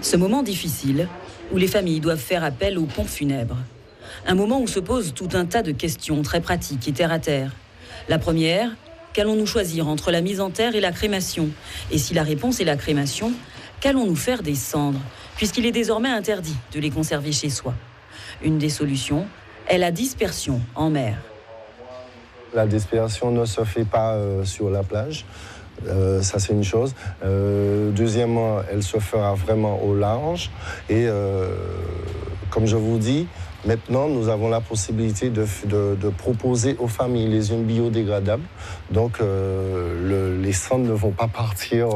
Ce moment difficile, où les familles doivent faire appel aux pompes funèbres. Un moment où se posent tout un tas de questions très pratiques et terre à terre. La première, qu'allons-nous choisir entre la mise en terre et la crémation? Et si la réponse est la crémation, qu'allons-nous faire des cendres, puisqu'il est désormais interdit de les conserver chez soi? Une des solutions est la dispersion en mer. La dispersion ne se fait pas sur la plage. Ça, c'est une chose. Deuxièmement, elle se fera vraiment au large. Et comme je vous dis, maintenant, nous avons la possibilité de proposer aux familles les urnes biodégradables. Donc, les cendres ne vont pas partir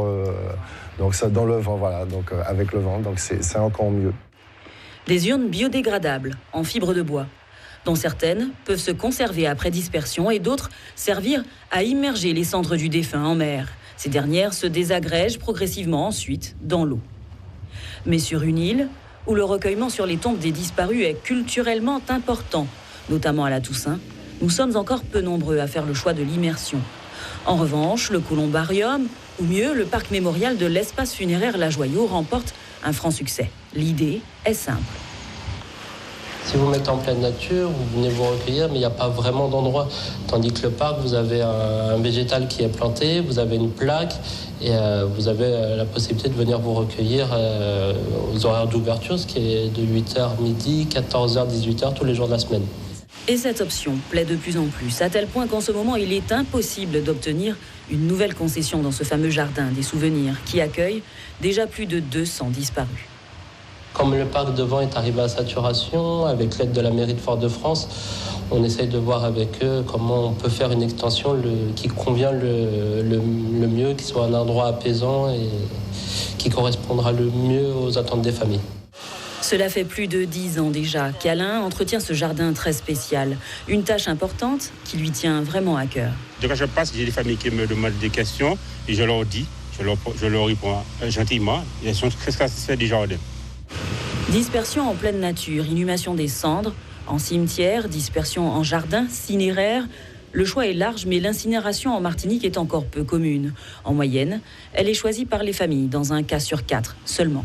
donc ça, dans le vent, voilà, donc, avec le vent. Donc, c'est encore mieux. Des urnes biodégradables en fibre de bois, dont certaines peuvent se conserver après dispersion et d'autres servir à immerger les cendres du défunt en mer. Ces dernières se désagrègent progressivement ensuite dans l'eau. Mais sur une île, où le recueillement sur les tombes des disparus est culturellement important, notamment à la Toussaint, nous sommes encore peu nombreux à faire le choix de l'immersion. En revanche, le columbarium, ou mieux, le parc mémorial de l'espace funéraire La Joyeuse remporte un franc succès. L'idée est simple. Si vous mettez en pleine nature, vous venez vous recueillir, mais il n'y a pas vraiment d'endroit. Tandis que le parc, vous avez un végétal qui est planté, vous avez une plaque et vous avez la possibilité de venir vous recueillir aux horaires d'ouverture, ce qui est de 8h midi, 14h, 18h tous les jours de la semaine. Et cette option plaît de plus en plus, à tel point qu'en ce moment, il est impossible d'obtenir une nouvelle concession dans ce fameux jardin des souvenirs qui accueille déjà plus de 200 disparus. Comme le parc devant est arrivé à saturation, avec l'aide de la mairie de Fort-de-France, on essaye de voir avec eux comment on peut faire une extension qui convient le mieux, qui soit un endroit apaisant et qui correspondra le mieux aux attentes des familles. Cela fait plus de 10 ans déjà qu'Alain entretient ce jardin très spécial. Une tâche importante qui lui tient vraiment à cœur. Quand je passe, j'ai des familles qui me demandent des questions et je leur dis, je leur réponds gentiment. Ils sont très satisfaits du jardin. Dispersion en pleine nature, inhumation des cendres, en cimetière, dispersion en jardin, cinéraire. Le choix est large, mais l'incinération en Martinique est encore peu commune. En moyenne, elle est choisie par les familles, dans un cas sur 4 seulement.